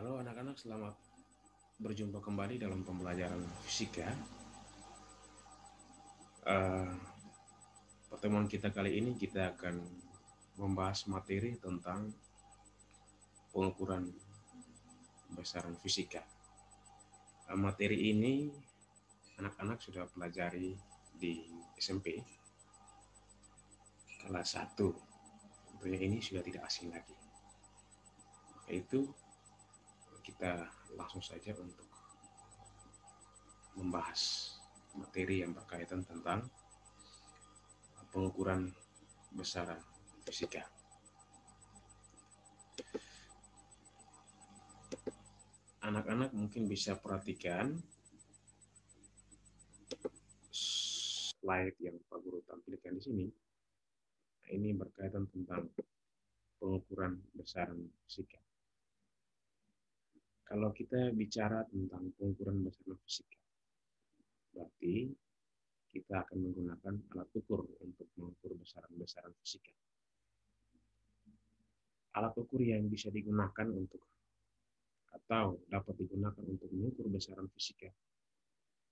Halo anak-anak, selamat berjumpa kembali dalam pembelajaran fisika. Eh, Pertemuan kita kali ini kita akan membahas materi tentang pengukuran besaran fisika. Materi ini anak-anak sudah pelajari di SMP kelas 1. Tentunya ini sudah tidak asing lagi. Itu kita langsung saja untuk membahas materi yang berkaitan tentang pengukuran besaran fisika. Anak-anak mungkin bisa perhatikan slide yang Pak Guru tampilkan di sini. Ini berkaitan tentang pengukuran besaran fisika. Kalau kita bicara tentang pengukuran besaran fisika, berarti kita akan menggunakan alat ukur untuk mengukur besaran-besaran fisika. Alat ukur yang bisa digunakan untuk atau dapat digunakan untuk mengukur besaran fisika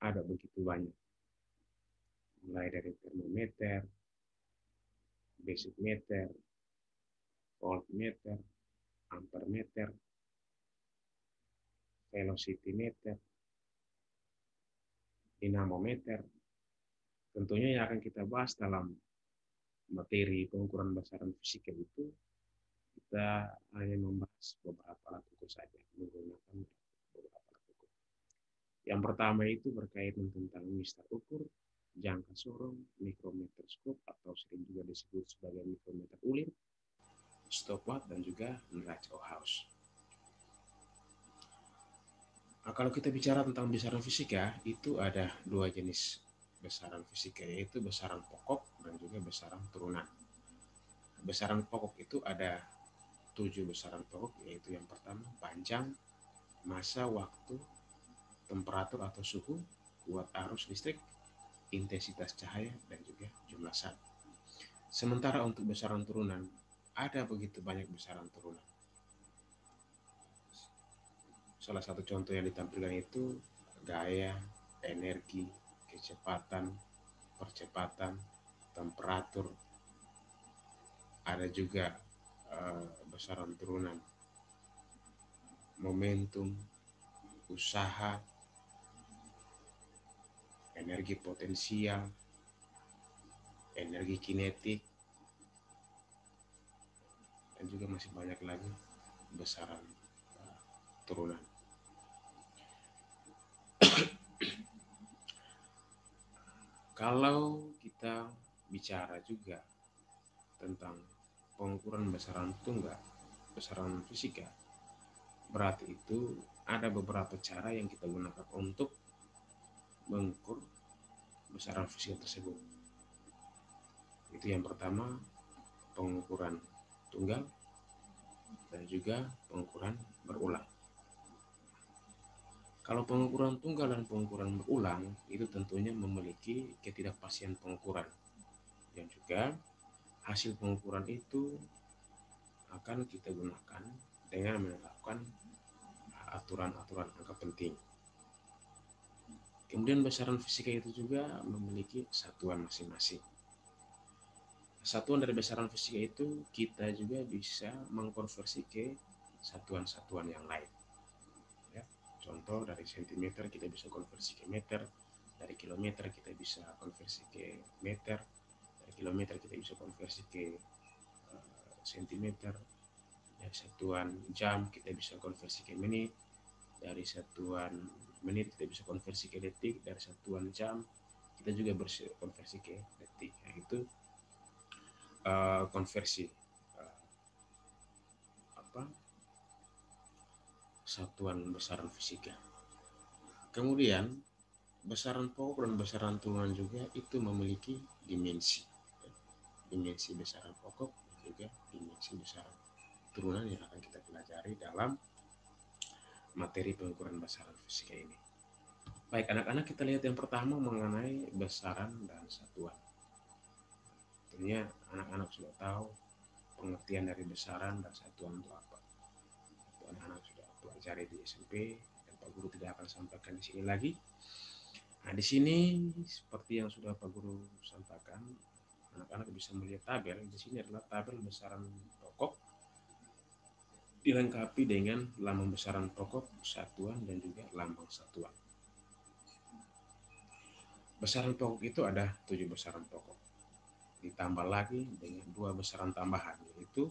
ada begitu banyak. Mulai dari termometer, basic meter, voltmeter, ampermeter, velocity meter, dinamometer. Tentunya yang akan kita bahas dalam materi pengukuran besaran fisika itu, kita hanya membahas beberapa alat ukur saja, menggunakan beberapa alat ukur. Yang pertama itu berkaitan tentang mistar ukur, jangka sorong, mikrometer skop atau sering juga disebut sebagai mikrometer ulir, stopwatch, dan juga neraca Ohaus. Nah, kalau kita bicara tentang besaran fisika, itu ada dua jenis besaran fisika, yaitu besaran pokok dan juga besaran turunan. Besaran pokok itu ada 7 besaran pokok, yaitu yang pertama panjang, masa, waktu, temperatur atau suhu, kuat arus listrik, intensitas cahaya, dan juga jumlah zat. Sementara untuk besaran turunan, ada begitu banyak besaran turunan. Salah satu contoh yang ditampilkan itu gaya, energi, kecepatan, percepatan, temperatur. Ada juga besaran turunan momentum, usaha, energi potensial, energi kinetik, dan juga masih banyak lagi besaran turunan. Kalau kita bicara juga tentang pengukuran besaran tunggal, besaran fisika, berarti itu ada beberapa cara yang kita gunakan untuk mengukur besaran fisika tersebut. Itu yang pertama, pengukuran tunggal dan juga pengukuran berulang. Kalau pengukuran tunggal dan pengukuran berulang itu tentunya memiliki ketidakpastian pengukuran, yang juga hasil pengukuran itu akan kita gunakan dengan menerapkan aturan-aturan angka penting. Kemudian besaran fisika itu juga memiliki satuan masing-masing. Satuan dari besaran fisika itu kita juga bisa mengkonversi ke satuan-satuan yang lain. Ya, contoh dari sentimeter kita bisa konversi ke meter, dari kilometer kita bisa konversi ke meter, dari kilometer kita bisa konversi ke sentimeter, dari satuan jam kita bisa konversi ke menit, dari satuan menit kita bisa konversi ke detik, dari satuan jam kita juga berkonversi ke detik. Nah, itu konversi satuan besaran fisika. Kemudian besaran pokok dan besaran turunan juga itu memiliki dimensi. Dimensi besaran pokok dan juga dimensi besaran turunan yang akan kita pelajari dalam materi pengukuran besaran fisika ini. Baik anak-anak, kita lihat yang pertama mengenai besaran dan satuan. Tentunya anak-anak sudah tahu pengertian dari besaran dan satuan itu apa. Anak-anak sudah pelajari di SMP dan Pak Guru tidak akan sampaikan di sini lagi. Nah, di sini seperti yang sudah Pak Guru sampaikan, anak-anak bisa melihat tabel. Di sini adalah tabel besaran pokok dilengkapi dengan lambang besaran pokok, satuan, dan juga lambang satuan. Besaran pokok itu ada 7 besaran pokok. Ditambah lagi dengan 2 besaran tambahan, yaitu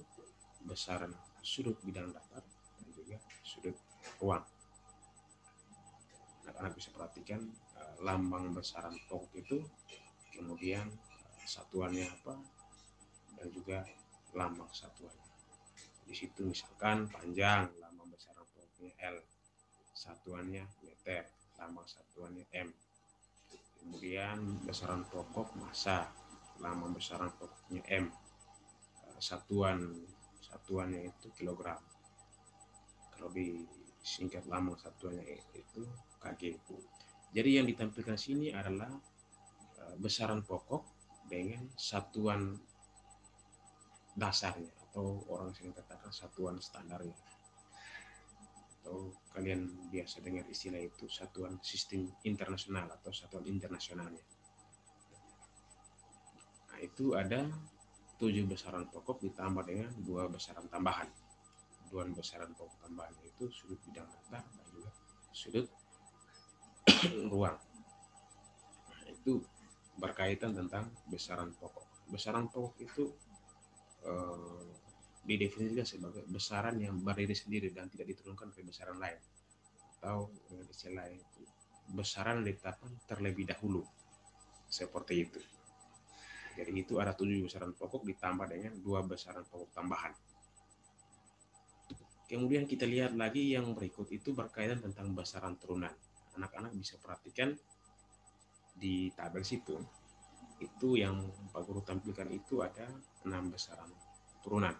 besaran sudut bidang datar dan juga sudut ruang. Anak-anak bisa perhatikan lambang besaran pokok itu, kemudian satuannya apa, dan juga lambang satuannya. Di situ misalkan panjang, lambang besaran pokoknya L, satuannya meter, lambang satuannya M. Kemudian besaran pokok massa, lambang besaran pokoknya M, satuannya itu kilogram. Kalau disingkat lambang satuannya itu kg. Jadi yang ditampilkan sini adalah besaran pokok dengan satuan dasarnya, atau orang sering katakan satuan standarnya, atau kalian biasa dengar istilah itu satuan sistem internasional atau satuan internasionalnya. Nah, itu ada 7 besaran pokok ditambah dengan 2 besaran tambahan. 2 besaran pokok tambahan itu sudut bidang datar dan juga sudut ruang. Nah, itu berkaitan tentang besaran pokok. Besaran pokok itu didefinisikan sebagai besaran yang berdiri sendiri dan tidak diturunkan ke besaran lain, atau dengan istilah lain itu besaran ditetapkan terlebih dahulu, seperti itu. Jadi itu ada 7 besaran pokok ditambah dengan 2 besaran pokok tambahan. Kemudian kita lihat lagi yang berikut itu berkaitan tentang besaran turunan. Anak-anak bisa perhatikan di tabel situ, itu yang Pak Guru tampilkan itu ada 6 besaran turunan.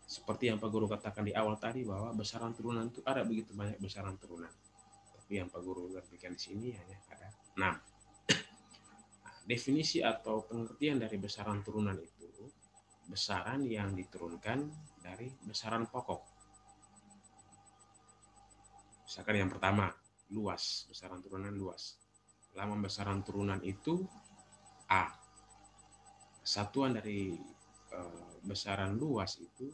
Seperti yang Pak Guru katakan di awal tadi, bahwa besaran turunan itu ada begitu banyak besaran turunan. Tapi yang Pak Guru tampilkan di sini hanya ada 6. Definisi atau pengertian dari besaran turunan itu besaran yang diturunkan dari besaran pokok. Misalkan yang pertama, luas, besaran turunan luas. Lambang besaran turunan itu A. Satuan dari besaran luas itu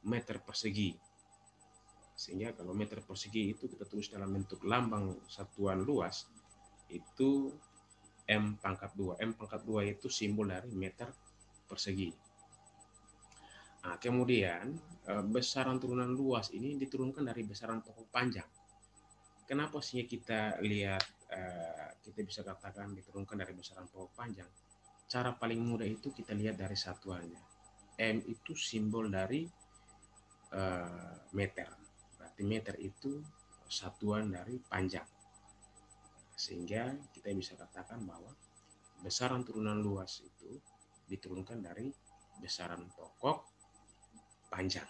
meter persegi. Sehingga kalau meter persegi itu kita tulis dalam bentuk lambang satuan luas, itu M pangkat 2. M pangkat 2 itu simbol dari meter persegi. Nah, kemudian besaran turunan luas ini diturunkan dari besaran pokok panjang. Kenapa sih kita lihat, kita bisa katakan diturunkan dari besaran pokok panjang? Cara paling mudah itu kita lihat dari satuannya. M itu simbol dari meter. Berarti meter itu satuan dari panjang. Sehingga kita bisa katakan bahwa besaran turunan luas itu diturunkan dari besaran pokok panjang.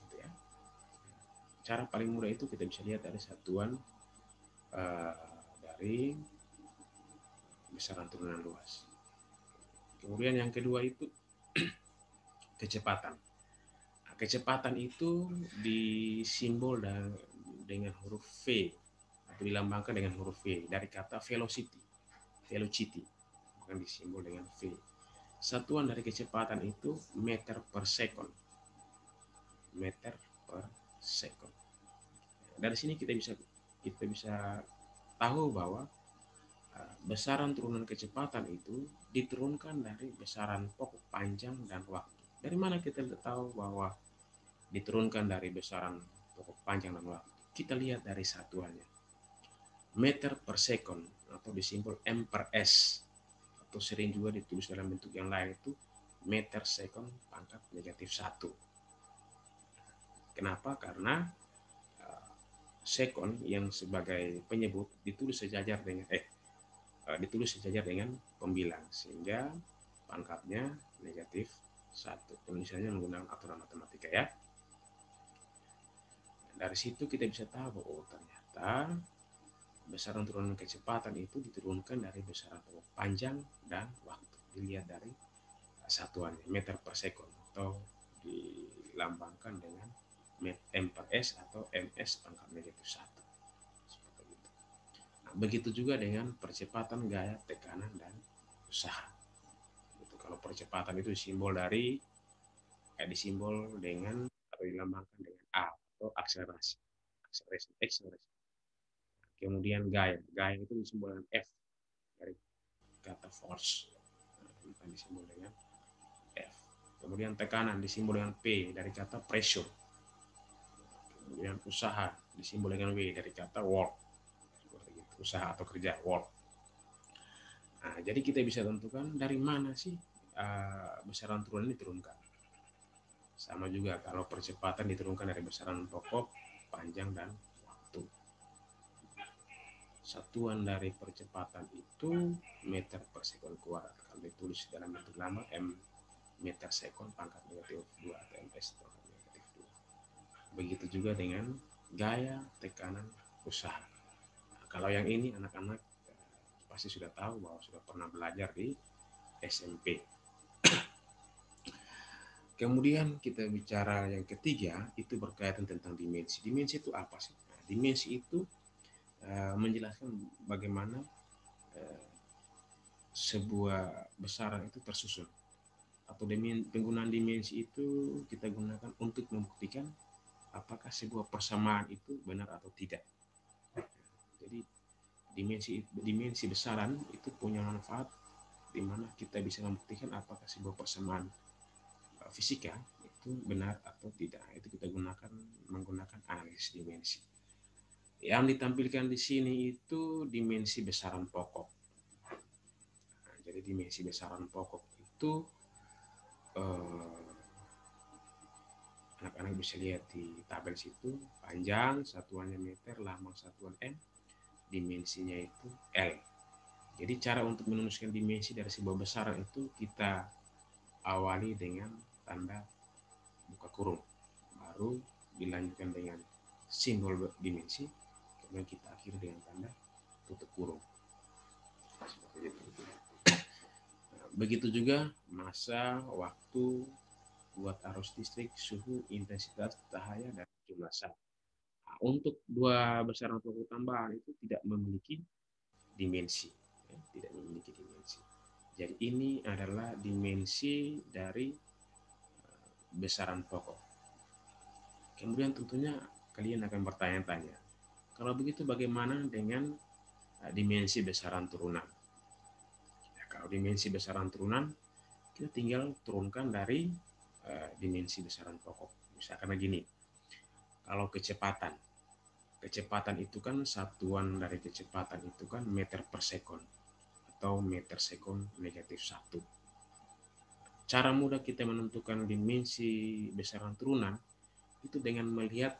Gitu ya. Cara paling mudah itu kita bisa lihat dari satuan dari besaran turunan luas. Kemudian yang kedua itu kecepatan. Nah, kecepatan itu disimbol dengan huruf V atau dilambangkan dengan huruf V dari kata velocity. Velocity bukan disimbol dengan V. Satuan dari kecepatan itu meter per second. Meter per second. Dari sini kita bisa tahu bahwa besaran turunan kecepatan itu diturunkan dari besaran pokok panjang dan waktu. Dari mana kita tahu bahwa diturunkan dari besaran pokok panjang dan waktu? Kita lihat dari satuannya. Meter per second atau disimbol M per S, atau sering juga ditulis dalam bentuk yang lain itu meter second pangkat negatif 1. Kenapa? Karena second yang sebagai penyebut ditulis sejajar dengan pembilang, sehingga pangkatnya negatif 1. Tulisannya menggunakan aturan matematika ya. Dari situ kita bisa tahu bahwa ternyata besaran turunan kecepatan itu diturunkan dari besaran pokok panjang dan waktu. Dilihat dari satuannya meter per second atau dilambangkan dengan M per S atau MS pangkat negatif 1. Seperti itu. Nah, begitu juga dengan percepatan gaya, tekanan, dan usaha. Itu kalau percepatan itu disimbol dengan atau dilambangkan dengan A atau akselerasi. Akselerasi. Kemudian gaya. Gaya itu disimbol dengan F dari kata force. Nah, disimbol dengan F. Kemudian tekanan disimbol dengan P dari kata pressure. Kemudian usaha disimbol dengan W dari kata work. Usaha atau kerja, work. Nah, jadi kita bisa tentukan dari mana sih besaran turunan ini diturunkan. Sama juga kalau percepatan diturunkan dari besaran pokok, panjang, dan waktu. Satuan dari percepatan itu meter per sekon kuadrat. Kalau ditulis dalam bentuk lama M meter sekon pangkat negatif 2 atau MS pangkat negatif 2. Begitu juga dengan gaya, tekanan, usaha. Nah, kalau yang ini anak-anak pasti sudah tahu bahwa sudah pernah belajar di SMP. Kemudian kita bicara yang ketiga, itu berkaitan tentang dimensi. Dimensi itu apa sih? Nah, dimensi itu menjelaskan bagaimana sebuah besaran itu tersusun. Atau penggunaan dimensi itu kita gunakan untuk membuktikan apakah sebuah persamaan itu benar atau tidak. Jadi dimensi besaran itu punya manfaat di mana kita bisa membuktikan apakah sebuah persamaan fisika itu benar atau tidak. Itu kita menggunakan analisis dimensi. Yang ditampilkan di sini itu dimensi besaran pokok. Nah, jadi dimensi besaran pokok itu anak-anak bisa lihat di tabel situ, panjang satuannya meter, lambang satuan M, dimensinya itu L. Jadi cara untuk menuliskan dimensi dari sebuah besaran itu kita awali dengan tanda buka kurung, baru dilanjutkan dengan simbol dimensi, kemudian kita akhiri dengan tanda tutup kurung. Seperti itu. Begitu juga masa, waktu, buat arus listrik, suhu, intensitas cahaya, dan jumlah zat. Nah, untuk dua besaran pokok tambahan itu tidak memiliki dimensi, ya, tidak memiliki dimensi. Jadi ini adalah dimensi dari besaran pokok. Kemudian tentunya kalian akan bertanya-tanya, kalau begitu bagaimana dengan dimensi besaran turunan? Ya, kalau dimensi besaran turunan, kita tinggal turunkan dari dimensi besaran pokok. Misalkan gini, kalau kecepatan itu kan satuan dari kecepatan itu kan meter per sekon atau meter sekon negatif 1. Cara mudah kita menentukan dimensi besaran turunan itu dengan melihat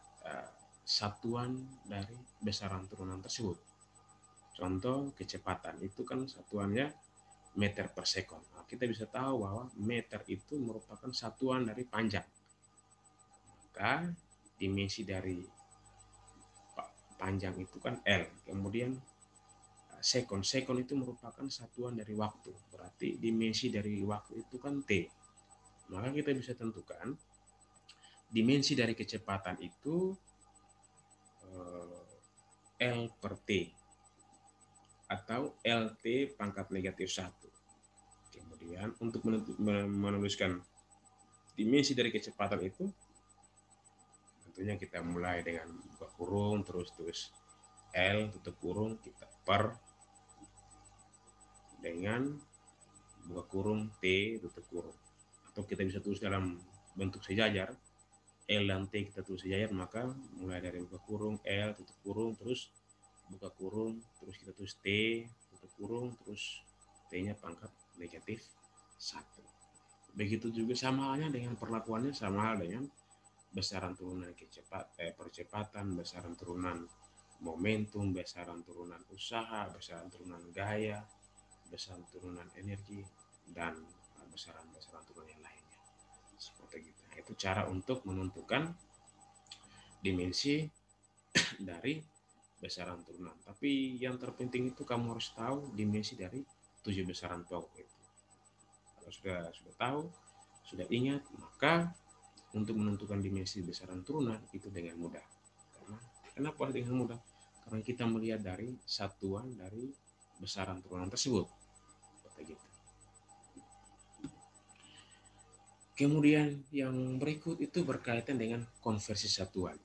satuan dari besaran turunan tersebut. Contoh kecepatan itu kan satuannya meter per sekon. Nah, kita bisa tahu bahwa meter itu merupakan satuan dari panjang. Maka dimensi dari panjang itu kan L. Kemudian sekon itu merupakan satuan dari waktu. Berarti dimensi dari waktu itu kan T. Maka kita bisa tentukan dimensi dari kecepatan itu L per T atau LT pangkat negatif 1. Kemudian untuk menuliskan dimensi dari kecepatan itu, tentunya kita mulai dengan buka kurung, terus L tutup kurung, kita per dengan buka kurung T tutup kurung. Atau kita bisa tulis dalam bentuk sejajar, L dan T kita tulis sejajar, maka mulai dari buka kurung L tutup kurung, terus buka kurung, terus kita tulis T tutup kurung, terus T-nya pangkat negatif 1. Begitu juga sama halnya dengan perlakuannya, sama hal dengan besaran turunan percepatan, besaran turunan momentum, besaran turunan usaha, besaran turunan gaya, besaran turunan energi, dan besaran turunan yang lainnya. Seperti itu. Nah, itu cara untuk menentukan dimensi dari besaran turunan. Tapi yang terpenting itu kamu harus tahu dimensi dari 7 besaran pokok itu. Kalau sudah tahu, sudah ingat, maka untuk menentukan dimensi besaran turunan itu dengan mudah. Kenapa dengan mudah? Karena kita melihat dari satuan dari besaran turunan tersebut. Seperti itu. Kemudian yang berikut itu berkaitan dengan konversi satuan.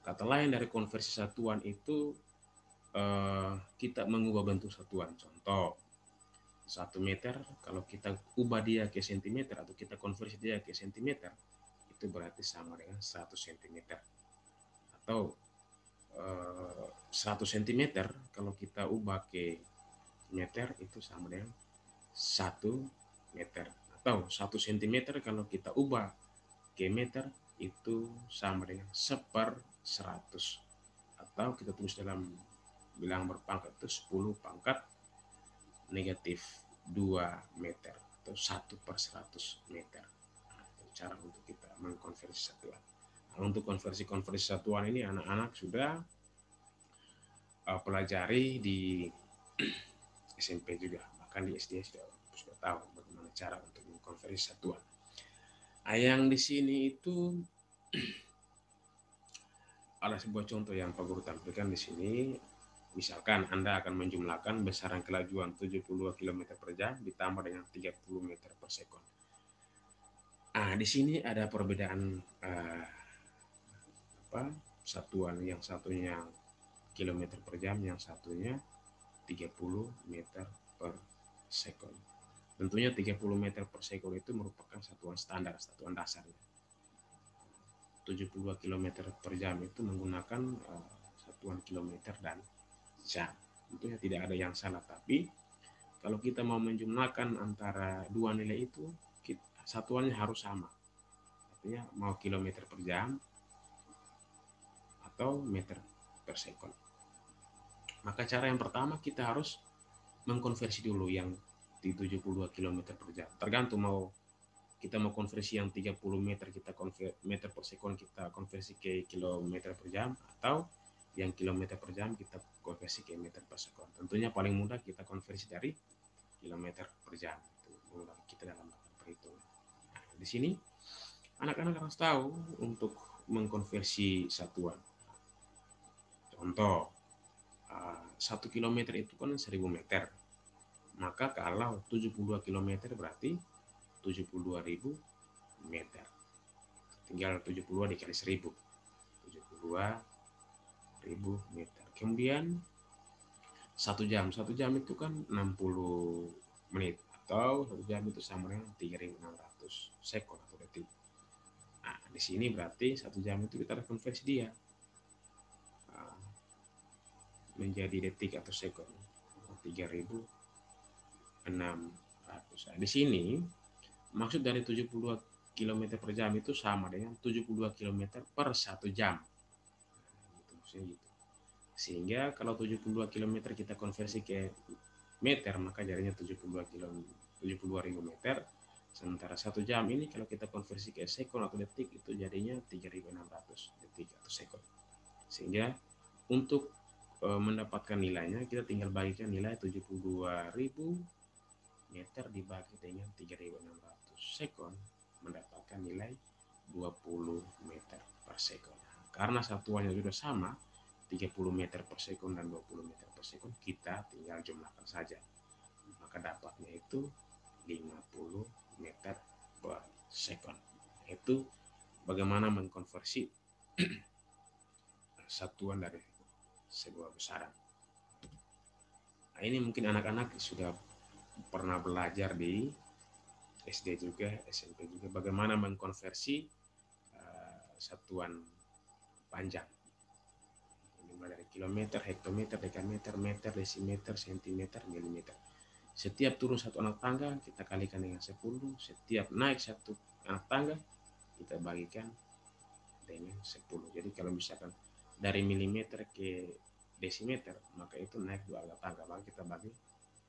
Kata lain dari konversi satuan itu kita mengubah bentuk satuan. Contoh, 1 meter kalau kita ubah dia ke sentimeter atau kita konversi dia ke sentimeter, itu berarti sama dengan 100 cm. Atau 100 cm kalau kita ubah ke meter itu sama dengan 1 meter. Atau 1 cm kalau kita ubah ke meter itu sama dengan 1/100. Atau kita tulis dalam bilangan berpangkat itu 10 pangkat negatif 2 meter atau 1/100 meter. Itu cara untuk kita mengkonversi satuan. Nah, untuk konversi satuan ini anak-anak sudah pelajari di SMP juga, bahkan di SD sudah tahu bagaimana cara untuk mengkonversi satuan. Nah, yang di sini itu ada sebuah contoh yang Pak Guru tampilkan di sini. Misalkan Anda akan menjumlahkan besaran kelajuan 72 km per jam ditambah dengan 30 meter per sekon. Nah, di sini ada perbedaan satuan, yang satunya kilometer per jam, yang satunya 30 meter per sekon. Tentunya 30 meter per sekon itu merupakan satuan standar, satuan dasarnya. 72 km per jam itu menggunakan satuan kilometer dan jam. Tentunya tidak ada yang salah, tapi kalau kita mau menjumlahkan antara dua nilai itu, satuannya harus sama. Artinya mau kilometer per jam atau meter per sekon. Maka cara yang pertama kita harus mengkonversi dulu yang di 72 km per jam. Tergantung kita mau konversi yang 30 meter, meter per sekon kita konversi ke kilometer per jam, atau yang kilometer per jam kita konversi ke meter per sekon. Tentunya paling mudah kita konversi dari kilometer per jam. Itu mudah kita dalam perhitungan. Nah, di sini anak-anak harus tahu untuk mengkonversi satuan. Contoh, 1 kilometer itu kan 1000 meter. Maka kalau 72 kilometer berarti 72.000 meter. Tinggal 72 dikali 1000. 72.000 meter. Kemudian 1 jam. 1 jam itu kan 60 menit. Atau 1 jam itu sama dengan 3.600 sekon atau detik. Nah, di sini berarti 1 jam itu kita ada konversi dia menjadi detik atau sekon. 3.600. Nah, di sini maksud dari 72 km per jam itu sama dengan 72 km per 1 jam. Gitu. Sehingga kalau 72 km kita konversi ke meter, maka jadinya 72.000 meter. Sementara 1 jam ini kalau kita konversi ke sekon atau detik itu jadinya 3.600 detik atau sekon. Sehingga untuk mendapatkan nilainya kita tinggal bagikan nilai 72.000 meter dibagi dengan 3.600 sekon, mendapatkan nilai 20 meter per sekon. Karena satuannya sudah sama, 30 meter per sekon dan 20 meter per sekon, kita tinggal jumlahkan saja. Maka dapatnya itu 50 meter per sekon. Itu bagaimana mengkonversi satuan dari sebuah besaran. Nah, ini mungkin anak-anak sudah pernah belajar di SD juga, SMP juga, bagaimana mengkonversi satuan panjang. Mulai dari kilometer, hektometer, dekameter, meter, desimeter, sentimeter, milimeter. Setiap turun satu anak tangga kita kalikan dengan 10, setiap naik satu anak tangga kita bagikan dengan 10. Jadi kalau misalkan dari milimeter ke desimeter, maka itu naik 2 anak tangga, maka kita bagi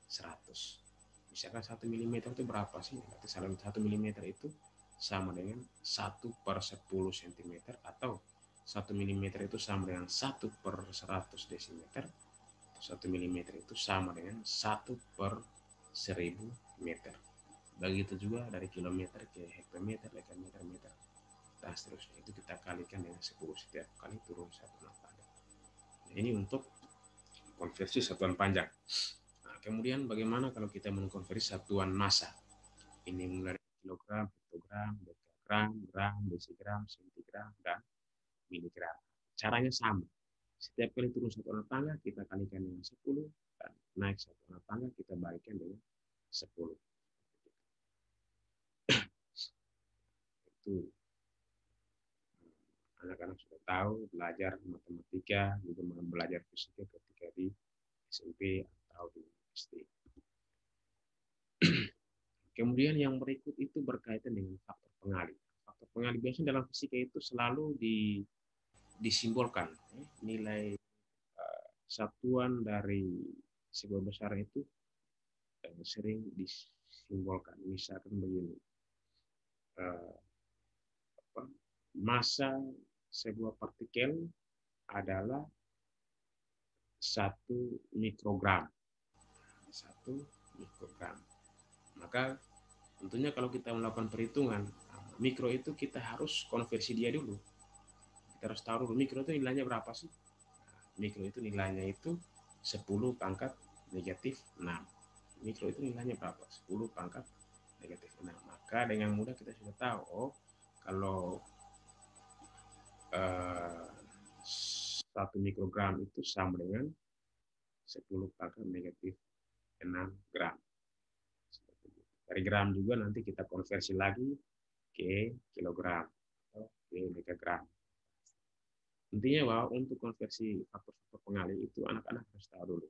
100. Misalkan 1 mm itu berapa sih? Berarti 1 mm itu sama dengan 1/10 cm, atau 1 mm itu sama dengan 1/100 desimeter, 1 mm itu sama dengan 1/1000 meter. Begitu juga dari kilometer ke hektometer, meter, meter, dan seterusnya. Itu kita kalikan dengan 10 setiap kali turun satuan panjang. Nah, ini untuk konversi satuan panjang. Nah, kemudian bagaimana kalau kita mengkonversi satuan massa? Ini mulai dari kilogram, hektogram, dekagram, gram, desigram, sentigram, dan miligram. Caranya sama. Setiap kali turun satuan tangga, kita kalikan dengan 10, dan naik satuan tangga, kita balikan dengan 10. Itu anak-anak sudah tahu belajar matematika, juga belajar fisika ketika di SMP atau di SD. Kemudian yang berikut itu berkaitan dengan faktor pengalih. Faktor pengalih biasanya dalam fisika itu selalu disimbolkan nilai satuan dari sebuah besaran itu sering disimbolkan. Misalkan begini, massa sebuah partikel adalah 1 mikrogram. 1 mikrogram. Maka tentunya kalau kita melakukan perhitungan, mikro itu kita harus konversi dia dulu. Kita harus tahu dulu mikro itu nilainya berapa sih? Mikro itu nilainya itu 10 pangkat negatif 6. Mikro itu nilainya berapa? 10 pangkat negatif 6. Maka dengan mudah kita sudah tahu, oh kalau 1 mikrogram itu sama dengan 10 pangkat negatif 6 gram. Dari gram juga nanti kita konversi lagi ke kilogram atau ke megagram. Intinya bahwa untuk konversi faktor-faktor pengalih itu anak-anak harus tahu dulu.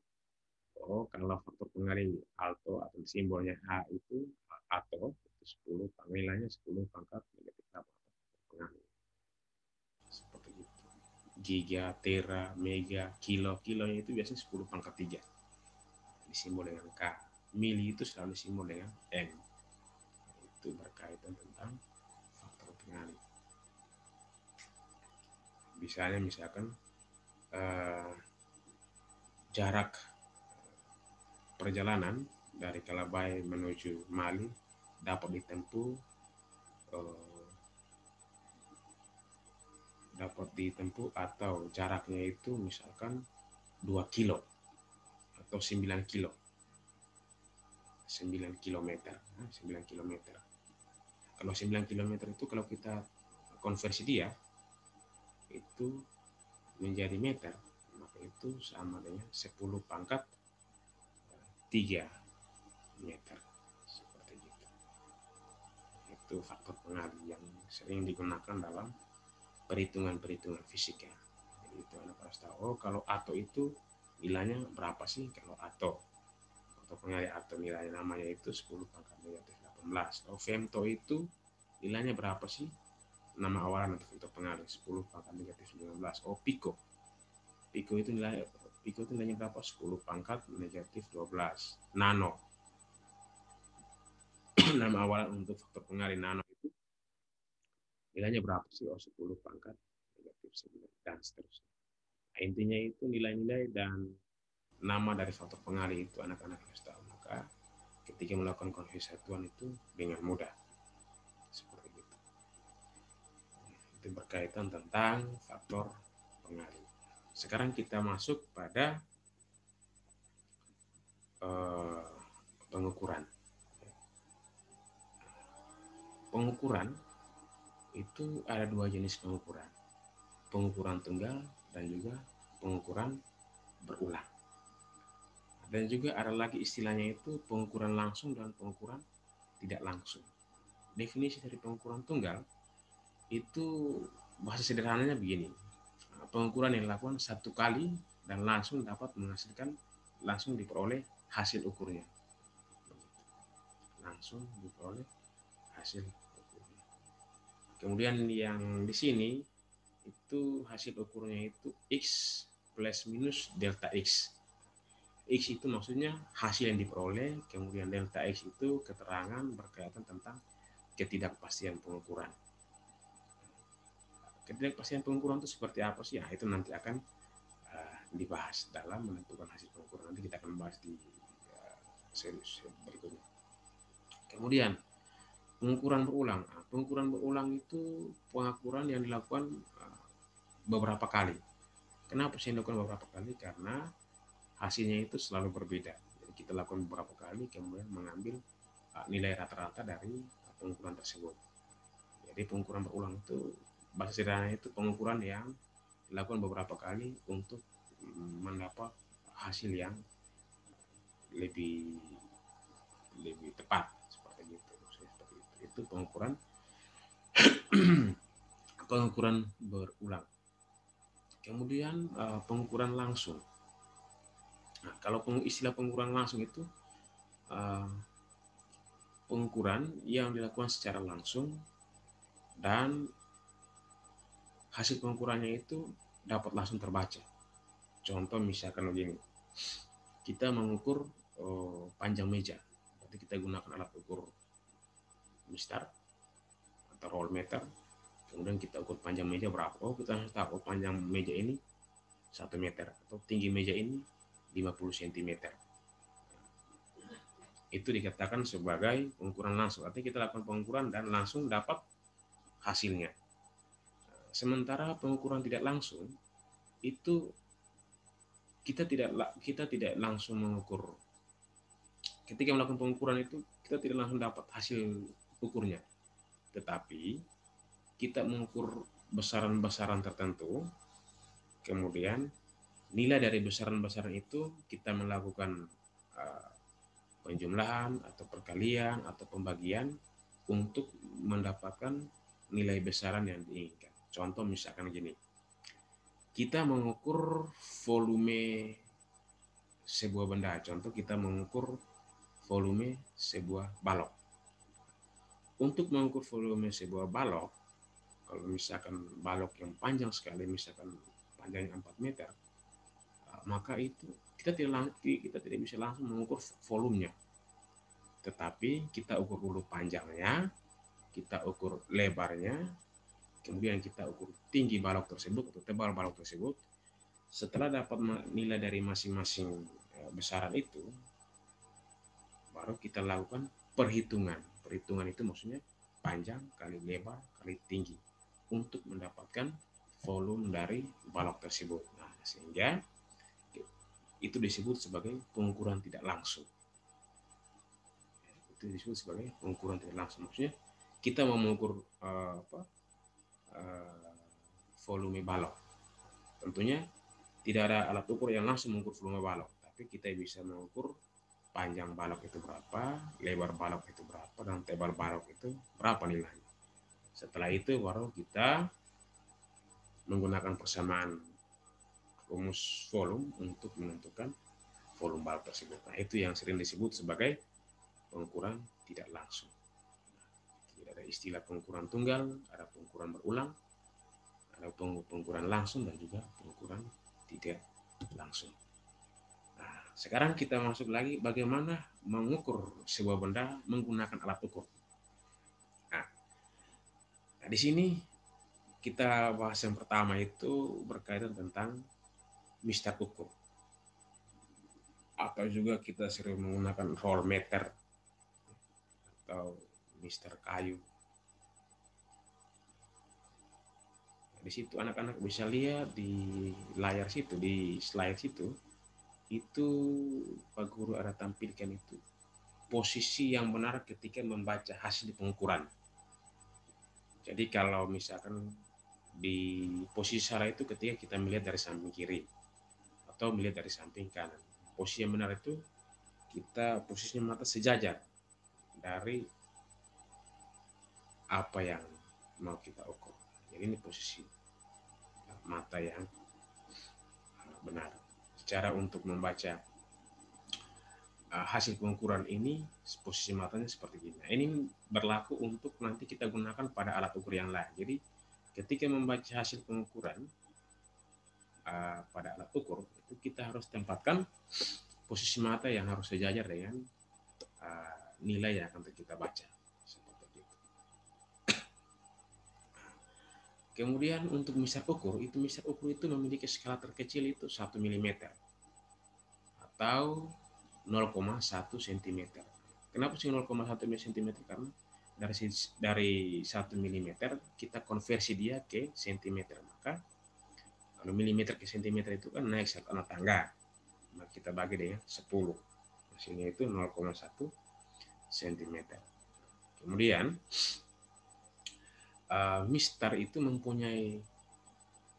Oh, kalau faktor pengalih alto atau simbolnya A itu atau itu 10 nilainya 10 pangkat negatif 8 pengalih. Seperti itu. Giga, tera, mega, kilo. Kilonya itu biasanya 10 pangkat 3. Disimbol dengan K. Mili itu selalu disimbol dengan M. Itu berkaitan tentang faktor pengalih. Misalkan jarak perjalanan dari Kalabai menuju Mali dapat ditempuh atau jaraknya itu misalkan 2 kilo atau 9 kilo. 9 kilometer. 9 kilometer. Kalau 9 kilometer itu kalau kita konversi dia itu menjadi meter, maka itu sama dengan 10 pangkat 3 meter. Seperti itu. Itu faktor pengalih yang sering digunakan dalam perhitungan-perhitungan fisika. Jadi itu anak harus tahu, oh kalau ato itu nilainya berapa sih kalau ato? Atau pengalih ato nilainya namanya itu 10 pangkat negatif 18. Oh femto itu nilainya berapa sih? Nama awalan untuk pengalih 10 pangkat negatif 19. Oh pico. Pico itu nilainya berapa? 10 pangkat negatif 12. Nano. Nama awalan untuk faktor pengalih nano itu nilainya berapa sih? Oh 10 pangkat negatif 9 dan seterusnya. Nah, intinya itu nilai-nilai dan nama dari faktor pengalih itu anak-anak harus tahu. Maka ketika melakukan konversi satuan itu dengan mudah. Seperti itu. Itu berkaitan tentang faktor pengalih. Sekarang kita masuk pada pengukuran. Pengukuran itu ada 2 jenis pengukuran. Pengukuran tunggal dan juga pengukuran berulang. Dan juga ada lagi istilahnya itu pengukuran langsung dan pengukuran tidak langsung. Definisi dari pengukuran tunggal itu bahasa sederhananya begini. Pengukuran yang dilakukan 1 kali dan langsung dapat menghasilkan, langsung diperoleh hasil ukurnya. Langsung diperoleh hasil ukurnya. Kemudian yang di sini itu hasil ukurnya itu X plus minus delta X. X itu maksudnya hasil yang diperoleh, kemudian delta X itu keterangan berkaitan tentang ketidakpastian pengukuran. Ketidakpastian pengukuran itu seperti apa sih? Nah, itu nanti akan dibahas dalam menentukan hasil pengukuran. Nanti kita akan bahas di serius berikutnya. Kemudian pengukuran berulang. Nah, pengukuran berulang itu pengukuran yang dilakukan beberapa kali. Kenapa saya lakukan beberapa kali? Karena hasilnya itu selalu berbeda. Jadi kita lakukan beberapa kali, kemudian mengambil nilai rata-rata dari pengukuran tersebut. Jadi pengukuran berulang itu bahasa sederhananya itu pengukuran yang dilakukan beberapa kali untuk mendapat hasil yang lebih lebih tepat seperti itu. Itu pengukuran pengukuran berulang. Kemudian pengukuran langsung. Nah, kalau istilah pengukuran langsung itu uh, pengukuran yang dilakukan secara langsung dan hasil pengukurannya itu dapat langsung terbaca. Contoh misalkan begini, kita mengukur panjang meja, berarti kita gunakan alat ukur mistar atau roll meter, kemudian kita ukur panjang meja berapa. Oh, kita harus tahu panjang meja ini 1 meter atau tinggi meja ini 50 cm. Itu dikatakan sebagai pengukuran langsung. Artinya kita lakukan pengukuran dan langsung dapat hasilnya. Sementara pengukuran tidak langsung itu kita tidak langsung mengukur. Ketika melakukan pengukuran itu kita tidak langsung dapat hasil ukurnya, tetapi kita mengukur besaran-besaran tertentu, kemudian nilai dari besaran-besaran itu kita melakukan penjumlahan atau perkalian atau pembagian untuk mendapatkan nilai besaran yang diinginkan. Contoh misalkan gini, kita mengukur volume sebuah benda. Contoh kita mengukur volume sebuah balok. Untuk mengukur volume sebuah balok, kalau misalkan balok yang panjang sekali, misalkan panjangnya 4 meter, maka itu kita tidak bisa langsung mengukur volumenya. Tetapi kita ukur dulu panjangnya, kita ukur lebarnya, kemudian kita ukur tinggi balok tersebut atau tebal balok tersebut. Setelah dapat nilai dari masing-masing besaran itu, baru kita lakukan perhitungan. Perhitungan itu maksudnya panjang kali lebar kali tinggi untuk mendapatkan volume dari balok tersebut. Nah, sehingga itu disebut sebagai pengukuran tidak langsung. Itu disebut sebagai pengukuran tidak langsung. Maksudnya kita mau mengukur volume balok. Tentunya tidak ada alat ukur yang langsung mengukur volume balok, tapi kita bisa mengukur panjang balok itu berapa, lebar balok itu berapa, dan tebal balok itu berapa nilainya. Setelah itu baru kita menggunakan persamaan rumus volume untuk menentukan volume balok tersebut. Nah, itu yang sering disebut sebagai pengukuran tidak langsung. Tidak ada istilah pengukuran tunggal, ada pengukuran berulang, ada pengukuran langsung, dan juga pengukuran tidak langsung. Nah, sekarang kita masuk lagi bagaimana mengukur sebuah benda menggunakan alat ukur. Nah, di sini kita bahas yang pertama itu berkaitan tentang mistar ukur. Atau juga kita sering menggunakan roll meter atau mistar kayu. Di situ anak-anak bisa lihat di layar situ, di slide situ, itu Pak Guru ada tampilkan itu posisi yang benar ketika membaca hasil pengukuran. Jadi kalau misalkan di posisi salah itu ketika kita melihat dari samping kiri atau melihat dari samping kanan. Posisi yang benar itu kita posisinya mata sejajar dari apa yang mau kita ukur. Jadi ini posisi mata yang benar. Cara untuk membaca hasil pengukuran ini posisi matanya seperti ini. Nah, ini berlaku untuk nanti kita gunakan pada alat ukur yang lain. Jadi ketika membaca hasil pengukuran pada alat ukur itu kita harus tempatkan posisi mata yang harus sejajar dengan nilai yang akan kita baca. Seperti itu. Kemudian untuk mistar ukur itu memiliki skala terkecil itu 1 mm atau 0,1 cm. Kenapa sih 0,1 cm? Karena dari 1 mm kita konversi dia ke sentimeter. Maka kalau milimeter ke sentimeter itu kan naik satu anak tangga. Maka kita bagi dengan 10. Hasilnya itu 0,1 cm. Kemudian Mister itu mempunyai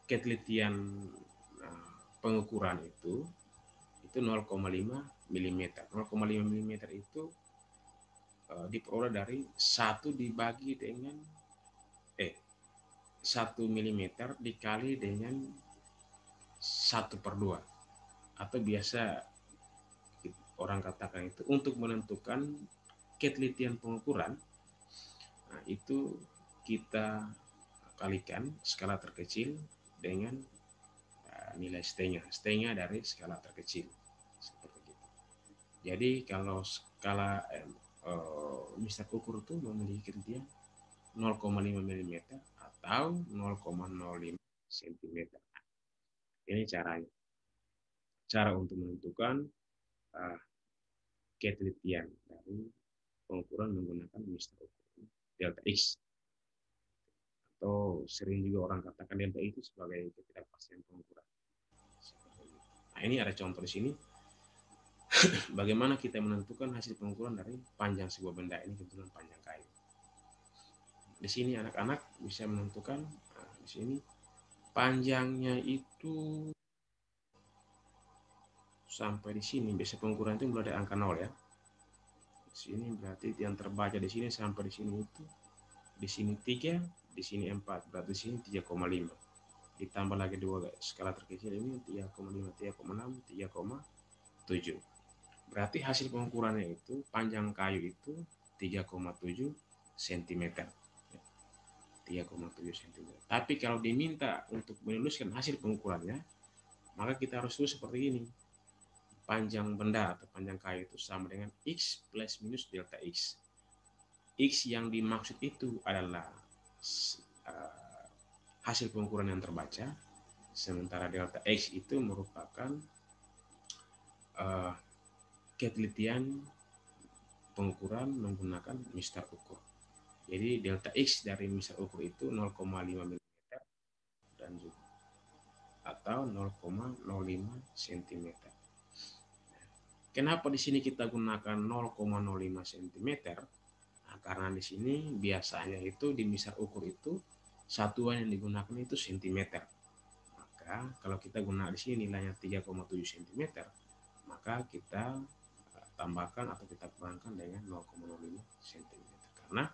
ketelitian pengukuran itu 0,5 mm. 0,5 mm itu diperoleh dari 1 dibagi dengan 1 mm dikali dengan 1/2, atau biasa orang katakan itu untuk menentukan ketelitian pengukuran. Nah, itu kita kalikan skala terkecil dengan nilai setengah dari skala terkecil, seperti itu. Jadi kalau skala Mister ukur itu memiliki ketelitian 0,5 mm atau 0,05 cm. Ini caranya, cara untuk menentukan ketelitian dari pengukuran menggunakan Mister ukur delta X, atau sering juga orang katakan delta itu sebagai ketidakpastian pengukuran. Nah, ini ada contoh di sini bagaimana kita menentukan hasil pengukuran dari panjang sebuah benda ini, kebetulan panjang kayu. Di sini anak-anak bisa menentukan, di sini panjangnya itu sampai di sini. Biasa pengukuran itu mulai dari angka 0 ya. Di sini berarti yang terbaca di sini sampai di sini itu, di sini 3, di sini 4, berarti di sini 3,5. Ditambah lagi 2 skala terkecil ini 3,5, 3,6, 3,7. Berarti hasil pengukurannya itu panjang kayu itu 3,7 cm. 3,7 cm. Tapi kalau diminta untuk menuliskan hasil pengukurannya, maka kita harus tulis seperti ini. Panjang benda atau panjang kayu itu sama dengan X plus minus delta X. X yang dimaksud itu adalah hasil pengukuran yang terbaca, sementara delta X itu merupakan ketelitian pengukuran menggunakan Mister ukur. Jadi delta X dari Mister ukur itu 0,5 mm dan juga atau 0,05 cm. Kenapa di sini kita gunakan 0,05 cm? Nah, karena di sini biasanya itu di Mister ukur itu satuan yang digunakan itu cm. Maka kalau kita gunakan di sini nilainya 3,7 cm, maka kita tambahkan atau kita kurangkan dengan 0,05 cm. Karena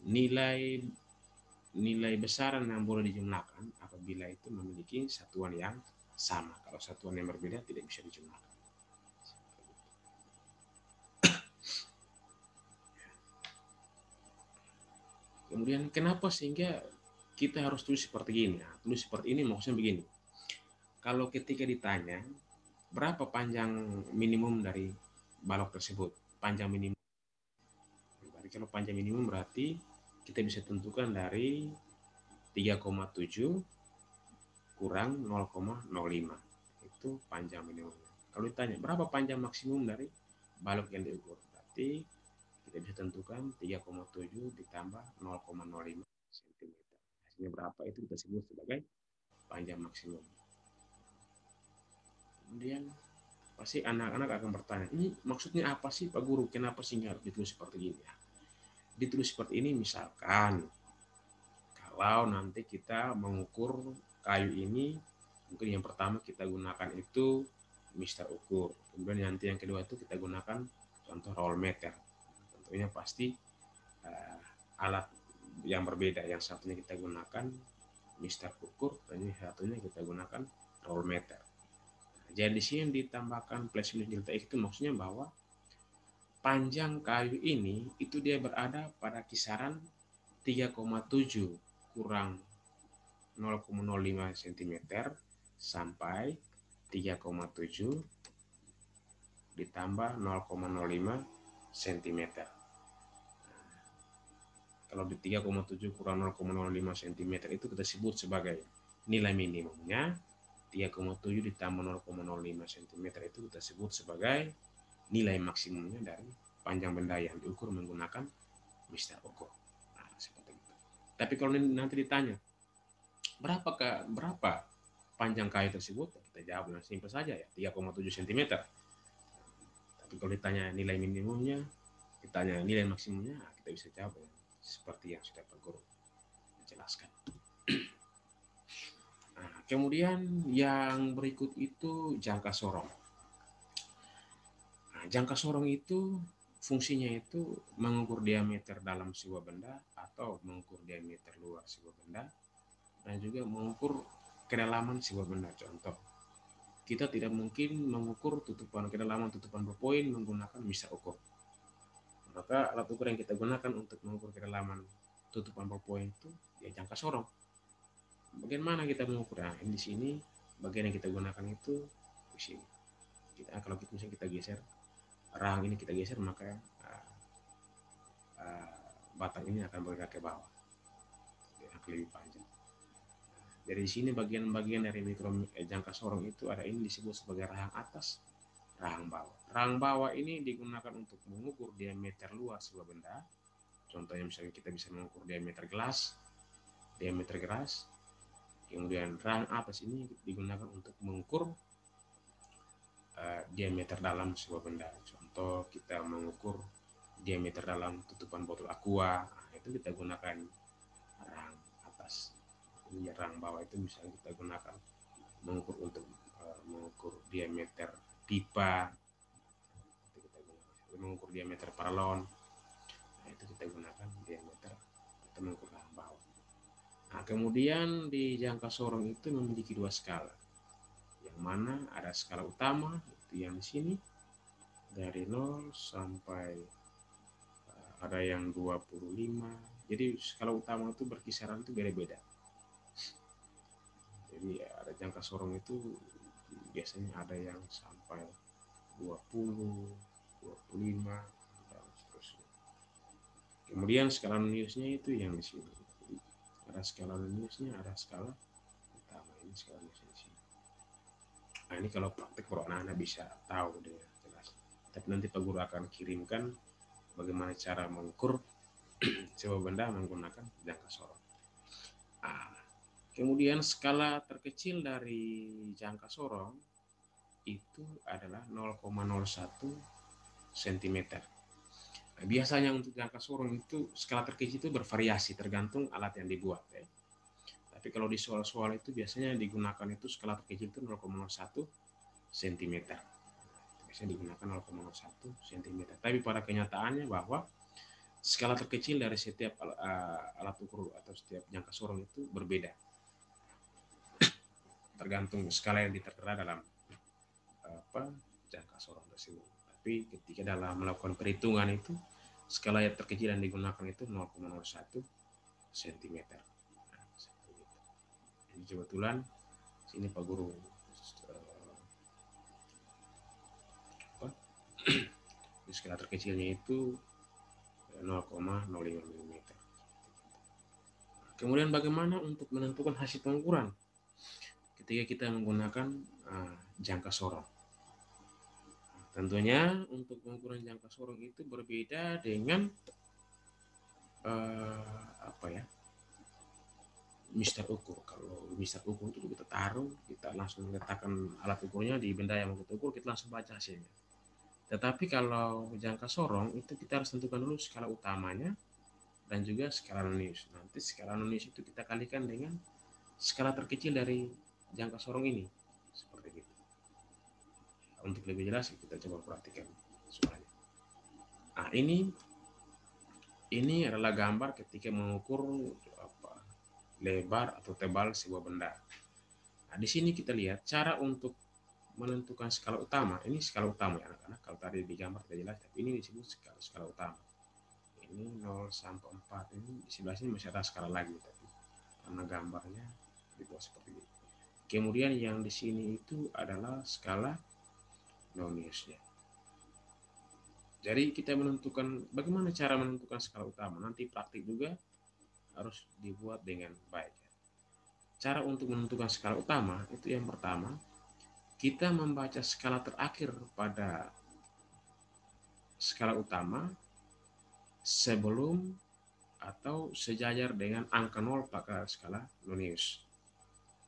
nilai besaran yang boleh dijumlahkan apabila itu memiliki satuan yang sama. Kalau satuan yang berbeda tidak bisa dijumlahkan. Kemudian kenapa sehingga kita harus tulis seperti ini? Nah, tulis seperti ini maksudnya begini. Kalau ketika ditanya berapa panjang minimum dari balok tersebut, panjang minimum. Berarti kalau panjang minimum berarti kita bisa tentukan dari 3,7 kurang 0,05. Itu panjang minimum. Kalau ditanya berapa panjang maksimum dari balok yang diukur, berarti kita bisa tentukan 3,7 ditambah 0,05 cm. Hasilnya berapa itu kita sebut sebagai panjang maksimum. Kemudian pasti anak-anak akan bertanya, ini maksudnya apa sih Pak Guru? Kenapa sih harus ditulis seperti ini? Ditulis seperti ini misalkan kalau nanti kita mengukur kayu ini, mungkin yang pertama kita gunakan itu Mister ukur. Kemudian nanti yang kedua itu kita gunakan contoh roll meter. Tentunya pasti alat yang berbeda. Yang satunya kita gunakan Mister ukur, dan yang satunya kita gunakan roll meter. Jadi di sini ditambahkan plus minus delta X itu maksudnya bahwa panjang kayu ini itu dia berada pada kisaran 3,7 kurang 0,05 cm sampai 3,7 ditambah 0,05 cm. Kalau di 3,7 kurang 0,05 cm itu kita sebut sebagai nilai minimumnya. 3,7 ditambah 0,05 cm itu kita sebut sebagai nilai maksimumnya dari panjang benda yang diukur menggunakan Mister Ukur. Nah, seperti itu. Tapi kalau nanti ditanya, berapa panjang kayu tersebut? Kita jawab dengan simpel saja ya, 3,7 cm. Tapi kalau ditanya nilai minimumnya, ditanya nilai maksimumnya, kita bisa jawab seperti yang sudah Pak Guru jelaskan. Nah, kemudian yang berikut itu jangka sorong. Nah, jangka sorong itu fungsinya itu mengukur diameter dalam sebuah benda atau mengukur diameter luar sebuah benda dan juga mengukur kedalaman sebuah benda. Contoh, kita tidak mungkin mengukur kedalaman tutupan berpoin menggunakan mister ukur. Maka alat ukur yang kita gunakan untuk mengukur kedalaman tutupan berpoin itu ya jangka sorong. Bagaimana kita mengukur? Nah, di sini bagian yang kita gunakan itu di sini. Kalau misalnya kita geser rahang ini, kita geser, maka batang ini akan bergerak ke bawah, akan lebih panjang. Dari sini bagian-bagian dari jangka sorong itu ada ini disebut sebagai rahang atas, rahang bawah. Rahang bawah ini digunakan untuk mengukur diameter luas sebuah benda. Contohnya misalnya kita bisa mengukur diameter gelas. Kemudian rahang atas ini digunakan untuk mengukur diameter dalam sebuah benda. Contoh, kita mengukur diameter dalam tutupan botol aqua, nah, itu kita gunakan rahang atas. Ini rahang bawah itu misalnya kita gunakan mengukur mengukur diameter pipa, itu kita gunakan mengukur diameter paralon. Nah, itu kita gunakan diameter atau mengukur rahang bawah. Nah, kemudian di jangka sorong itu memiliki dua skala, yang mana ada skala utama itu yang di sini dari 0 sampai ada yang 25. Jadi skala utama itu berkisaran itu beda-beda. Jadi ada jangka sorong itu biasanya ada yang sampai 20, 25 dan seterusnya. Kemudian skala noniusnya itu yang di sini. Jadi ada skala noniusnya, ada skala utama. Ini skala noniusnya di sini. Nah, ini kalau praktek pro anak-anak bisa tahu deh jelas. Tapi nanti Pak Guru akan kirimkan bagaimana cara mengukur sebuah benda menggunakan jangka sorong. Nah, kemudian skala terkecil dari jangka sorong itu adalah 0,01 cm. Nah, biasanya untuk jangka sorong itu skala terkecil itu bervariasi tergantung alat yang dibuat ya. Tapi kalau di soal-soal itu biasanya digunakan itu skala terkecil itu 0,01 cm. Biasanya digunakan 0,01 cm. Tapi pada kenyataannya bahwa skala terkecil dari setiap alat ukur atau setiap jangka sorong itu berbeda. Tergantung skala yang ditertera dalam jangka sorong tersebut. Tapi ketika dalam melakukan perhitungan itu skala yang terkecil yang digunakan itu 0,01 cm. Nah, seperti itu. Jadi kebetulan sini Pak Guru skala terkecilnya itu 0,05 mm. Kemudian bagaimana untuk menentukan hasil pengukuran ketika kita menggunakan jangka sorong? Tentunya untuk pengukuran jangka sorong itu berbeda dengan mister ukur. Kalau mister ukur itu kita taruh, kita langsung letakkan alat ukurnya di benda yang mau kita ukur, kita langsung baca hasilnya. Tetapi kalau jangka sorong itu kita harus tentukan dulu skala utamanya dan juga skala nonius. Nanti skala nonius itu kita kalikan dengan skala terkecil dari jangka sorong ini, seperti itu. Untuk lebih jelas kita coba perhatikan soalnya. Nah, ini adalah gambar ketika mengukur lebar atau tebal sebuah benda. Nah, di sini kita lihat cara untuk menentukan skala utama. Ini skala utama ya anak-anak. Kalau tadi di gambar tidak jelas, tapi ini disebut skala utama. Ini 0 sampai 4. Ini di sebelah sini masih ada skala lagi, tapi karena gambarnya dibuat seperti ini. Kemudian yang di sini itu adalah skala noniusnya. Jadi kita menentukan bagaimana cara menentukan skala utama. Nanti praktik juga harus dibuat dengan baik. Cara untuk menentukan skala utama itu yang pertama, kita membaca skala terakhir pada skala utama sebelum atau sejajar dengan angka 0 pada skala Nonius.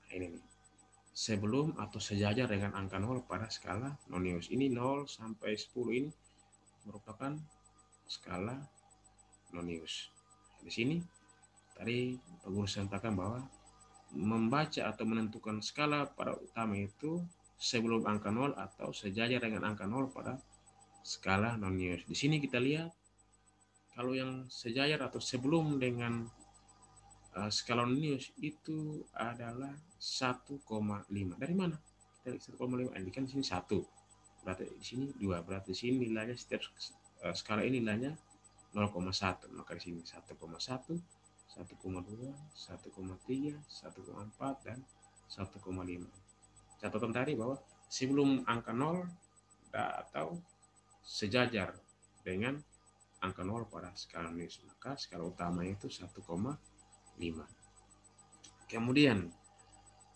Nah, ini nih. Sebelum atau sejajar dengan angka 0 pada skala Nonius. Ini 0 sampai 10 ini merupakan skala Nonius. Di sini tadi Pak Guru sampaikan bahwa membaca atau menentukan skala pada utama itu sebelum angka 0 atau sejajar dengan angka 0 pada skala Nonius. Di sini kita lihat kalau yang sejajar atau sebelum dengan skala Nonius itu adalah 1,5. Dari mana? Dari 1,5. Ini kan di sini 1. Berarti di sini 2. Berarti di sini nilainya setiap skala ini nilainya 0,1. Maka di sini 1,1, 1,2, 1,3, 1,4 dan 1,5. Catatan tadi bahwa sebelum angka 0 atau sejajar dengan angka 0 pada skala Nonius, maka skala utama itu 1,5. Kemudian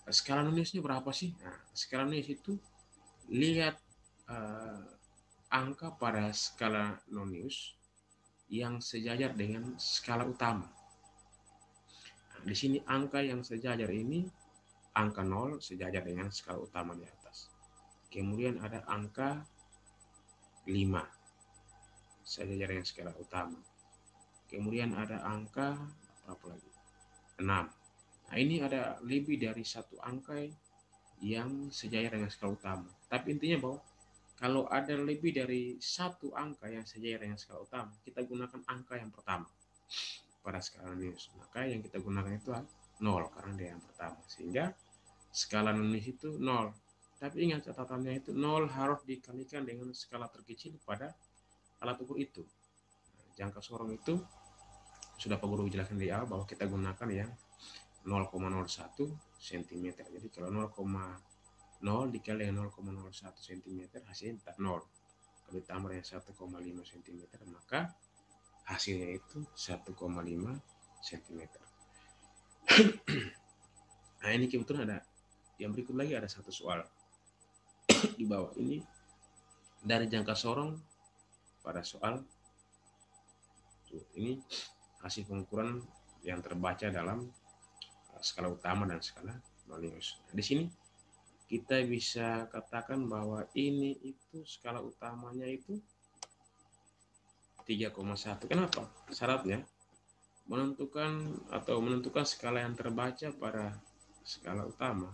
skala Noniusnya berapa sih? Nah, skala Nonius itu lihat angka pada skala Nonius yang sejajar dengan skala utama. Nah, di sini angka yang sejajar ini angka 0 sejajar dengan skala utama di atas. Kemudian ada angka 5 sejajar dengan skala utama. Kemudian ada angka berapa lagi? 6. Nah, ini ada lebih dari satu angka yang sejajar dengan skala utama. Tapi intinya bahwa kalau ada lebih dari satu angka yang sejajar dengan skala utama, kita gunakan angka yang pertama pada skala Nonius. Maka yang kita gunakan itu 0 karena dia yang pertama. Sehingga skala Nonius itu 0. Tapi ingat catatannya itu 0 harus dikalikan dengan skala terkecil pada alat ukur itu. Jangka sorong itu sudah Pak Guru jelaskan di awal bahwa kita gunakan yang 0,01 cm. Jadi kalau 0,0 dikali dengan 0,01 cm hasilnya tetap 0. Kalau ditambah dengan 1,5 cm maka hasilnya itu 1,5 cm. Nah, ini kebetulan ada yang berikut lagi, ada satu soal di bawah ini dari jangka sorong pada soal ini hasil pengukuran yang terbaca dalam skala utama dan skala Nonius. Nah, di sini kita bisa katakan bahwa ini itu skala utamanya itu 3,1. Kenapa? Syaratnya menentukan skala yang terbaca pada skala utama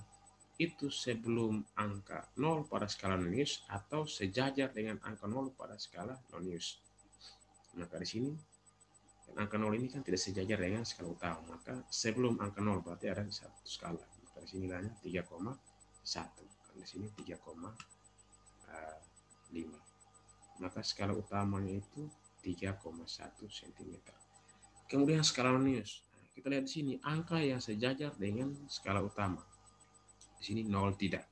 itu sebelum angka 0 pada skala Nonius atau sejajar dengan angka 0 pada skala Nonius. Maka di sini angka 0 ini kan tidak sejajar dengan skala utama, maka sebelum angka 0 berarti ada satu skala. Maka di sini nilainya 3,1. Di sini 3,5. Maka skala utamanya itu 3,1 cm. Kemudian skala Nonius. Nah, kita lihat di sini angka yang sejajar dengan skala utama. Di sini 0 tidak,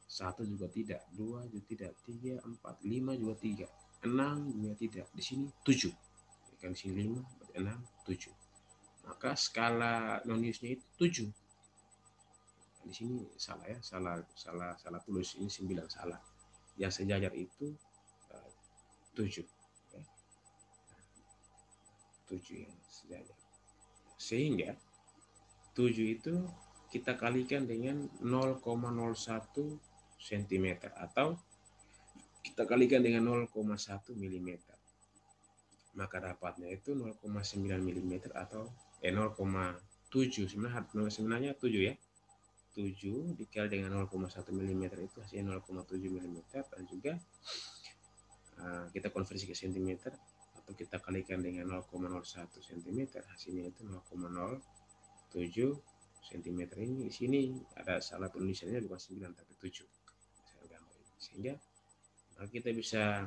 1 juga tidak, 2 juga tidak, 3, 4, 5 juga tidak, 6 juga tidak. Di sini 7. Kan di sini 5, 6, 7. Maka skala Noniusnya itu 7. Nah, di sini salah ya, salah tulis, ini 9 salah. Yang sejajar itu 7. Ya. 7 yang sejajar. Sehingga 7 itu kita kalikan dengan 0,01 cm atau kita kalikan dengan 0,1 mm. Maka dapatnya itu 0,9 mm atau 0,7. Sebenarnya 7 ya. 7 dikali dengan 0,1 mm itu hasilnya 0,7 mm dan juga kita konversi ke cm atau kita kalikan dengan 0,01 cm hasilnya itu 0,07 cm. Ini di sini ada salah penulisannya bukan 9 tapi 7. Saya gambar ini. Sehingga kita bisa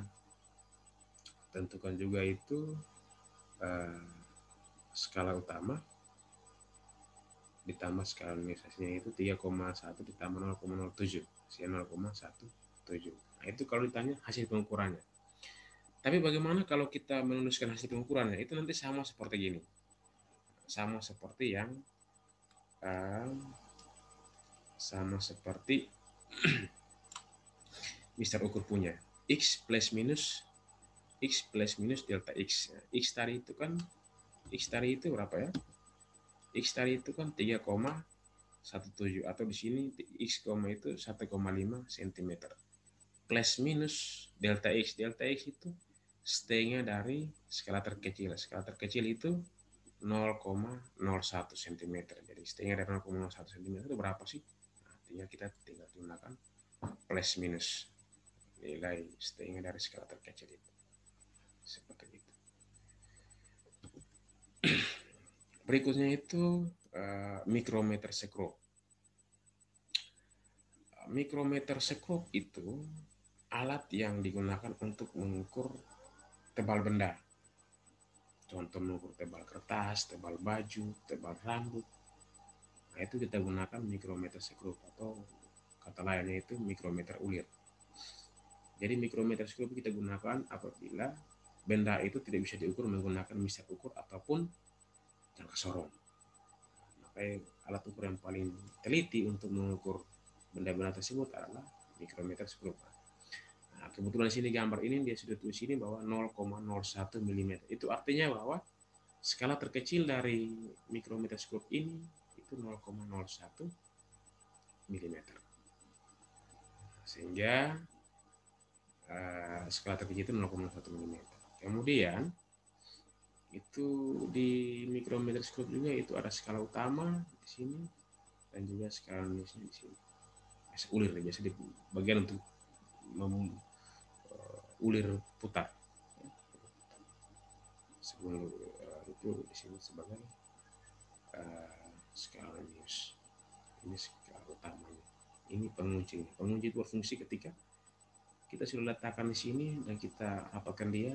tentukan juga itu skala utama ditambah skala Noniusnya itu 3,1 ditambah 0,07 hasilnya 0,17. Nah, itu kalau ditanya hasil pengukurannya. Tapi bagaimana kalau kita menuliskan hasil pengukurannya? Itu nanti sama seperti gini. Sama seperti yang sama seperti Mister Ukur punya. X plus minus X plus minus delta X. Nah, X tadi itu kan, X tadi itu berapa ya? X tadi itu kan 3,17 atau di sini X, itu 1,5 cm. Plus minus delta X. Delta X itu setengah dari skala terkecil. Skala terkecil itu 0,01 cm. Jadi setengah dari 0,01 cm itu berapa sih? Nah, tinggal kita tinggal gunakan plus minus nilai setengah dari skala terkecil itu. Seperti itu. Berikutnya itu mikrometer sekrup. Mikrometer sekrup itu alat yang digunakan untuk mengukur tebal benda. Contoh mengukur tebal kertas, tebal baju, tebal rambut. Nah, itu kita gunakan mikrometer sekrup atau kata lainnya itu mikrometer ulir. Jadi mikrometer sekrup kita gunakan apabila benda itu tidak bisa diukur menggunakan misak ukur ataupun jangka sorong. Makanya alat ukur yang paling teliti untuk mengukur benda-benda tersebut adalah mikrometer sekrup. Nah, kebetulan di sini gambar ini dia sudah tulis ini bahwa 0,01 mm. Itu artinya bahwa skala terkecil dari mikrometer sekrup ini itu 0,01 mm. Sehingga skala terkecil itu 0,1 mm. Kemudian itu di mikrometer sekrup juga itu ada skala utama di sini dan juga skala minusnya di sini. Ulir biasa di bagian untuk ulir putar. Sebelum itu disebut sebagai skala minus. Ini skala utamanya. Ini pengunci. Pengunci itu berfungsi ketika kita sudah letakkan di sini dan kita rapatkan dia,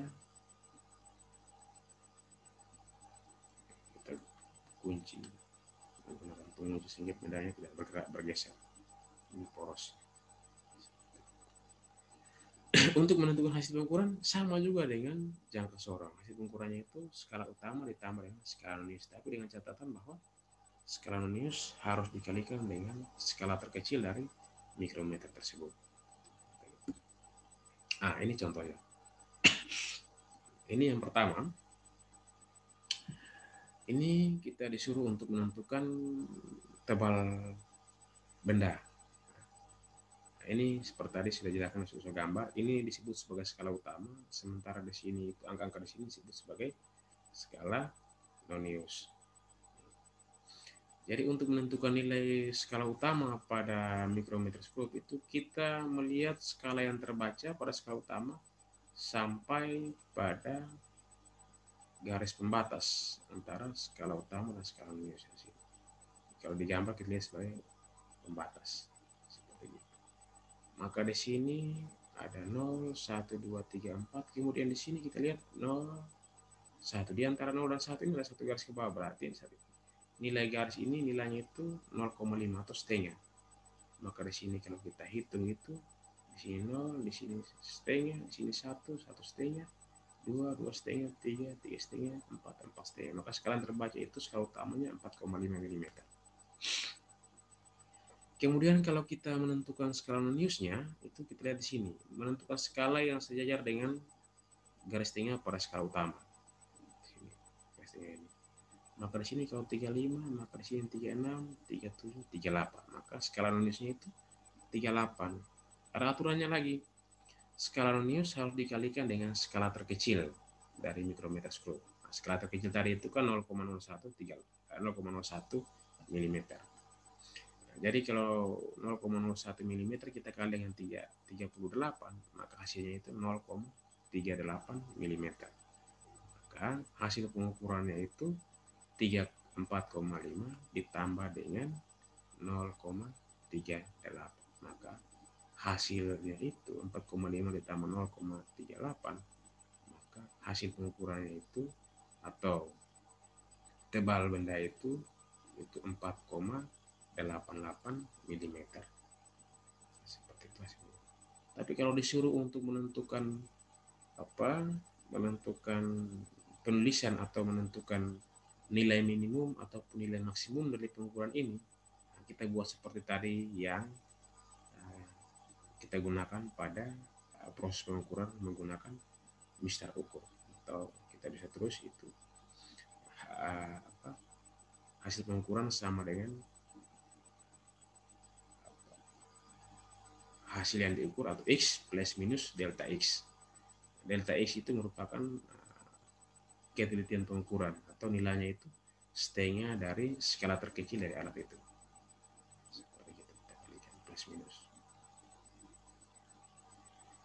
kita kunci menggunakan pengunci sehingga bendanya tidak bergerak bergeser. Ini poros. Untuk menentukan hasil pengukuran sama juga dengan jangka sorong. Hasil pengukurannya itu skala utama ditambah dengan skala minus, tapi dengan catatan bahwa skala minus harus dikalikan dengan skala terkecil dari mikrometer tersebut. Nah, ini contohnya. Ini yang pertama. Ini kita disuruh untuk menentukan tebal benda. Ini seperti tadi sudah dijelaskan sesuai gambar. Ini disebut sebagai skala utama, sementara di sini itu angka-angka di sini disebut sebagai skala nonius. Jadi untuk menentukan nilai skala utama pada mikrometer sekrup itu kita melihat skala yang terbaca pada skala utama sampai pada garis pembatas antara skala utama dan skala nonius. Kalau digambar kita lihat sebagai pembatas. Maka di sini ada 0, 1, 2, 3, 4. Kemudian di sini kita lihat 0, 1. Di antara 0 dan 1 ini ada satu garis ke bawah, berarti nilai garis ini nilainya itu 0,5 atau setengah. Maka di sini kalau kita hitung itu di sini 0, di sini setengah, di sini 1, 1 setengah, 2, 2 setengah, 3, 3 setengah, 4, 4 setengah. Maka skala yang terbaca itu skala utamanya 4,5 mm. Kemudian kalau kita menentukan skala noniusnya, itu kita lihat di sini, menentukan skala yang sejajar dengan garis tengah pada skala utama. Sini, garis tengah ini. Maka di sini kalau 35, maka di sini 36, 37, 38. Maka skala noniusnya itu 38. Ada aturannya lagi. Skala nonius harus dikalikan dengan skala terkecil dari mikrometer sekrup. Nah, skala terkecil tadi itu kan 0,01 mm. Jadi kalau 0,01 mm kita kali dengan 38, maka hasilnya itu 0,38 mm. Maka hasil pengukurannya itu 34,5 ditambah dengan 0,38. Maka hasilnya itu 4,5 ditambah 0,38. Maka hasil pengukurannya itu atau tebal benda itu 4,88 mm. Seperti itu hasilnya. Tapi kalau disuruh untuk menentukan penulisan atau menentukan nilai minimum ataupun nilai maksimum dari pengukuran ini, kita buat seperti tadi yang kita gunakan pada proses pengukuran menggunakan Mister ukur, atau kita bisa terus itu hasil pengukuran sama dengan hasil yang diukur atau X plus minus delta X. Delta X itu merupakan ketelitian pengukuran atau nilainya itu setengah dari skala terkecil dari alat itu. Seperti itu kita kalikan plus minus.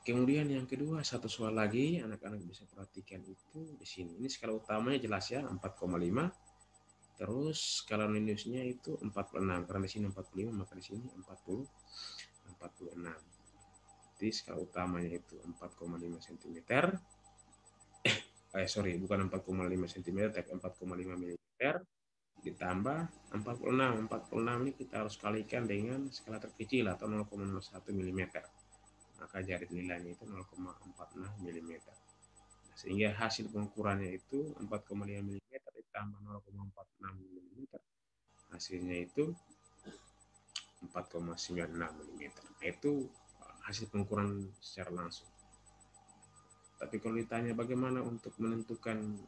Kemudian yang kedua, satu soal lagi anak-anak bisa perhatikan itu di sini. Ini skala utamanya jelas ya 4,5. Terus skala minusnya itu 46. Karena di sini 45 maka di sini 46. Jadi skala utamanya itu 4,5 cm. Sorry, bukan 4,5 cm tapi 4,5 mm ditambah 46. 46 ini kita harus kalikan dengan skala terkecil atau 0,01 mm. Maka jari nilainya itu 0,46 mm. Sehingga hasil pengukurannya itu 4,5 mm ditambah 0,46 mm. Hasilnya itu 4,96 mm. Itu hasil pengukuran secara langsung. Tapi kalau ditanya bagaimana untuk menentukan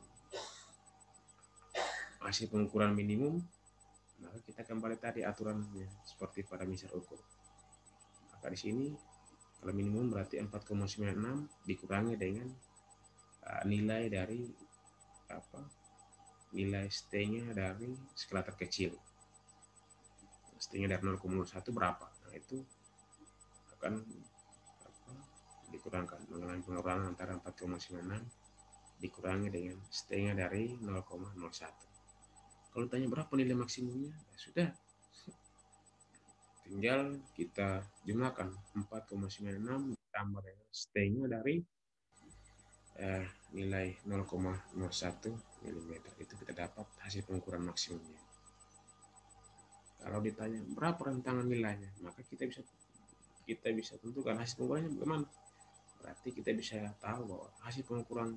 hasil pengukuran minimum, maka kita kembali tadi aturannya seperti pada misal ukur. Maka di sini kalau minimum berarti 4,96 dikurangi dengan nilai dari nilai setengah dari skala terkecil. Setengah dari 0,01 berapa? Nah itu akan dikurangkan, mengalami pengurangan antara 4,96 dikurangi dengan setengah dari 0,01. Kalau tanya berapa nilai maksimumnya, ya sudah, tinggal kita jumlahkan 4,96 ditambah dengan setengah dari nilai 0,01 mm. Itu kita dapat hasil pengukuran maksimumnya. Kalau ditanya berapa rentangan nilainya, maka kita bisa tentukan hasil pengukurannya bagaimana. Berarti kita bisa tahu bahwa hasil pengukuran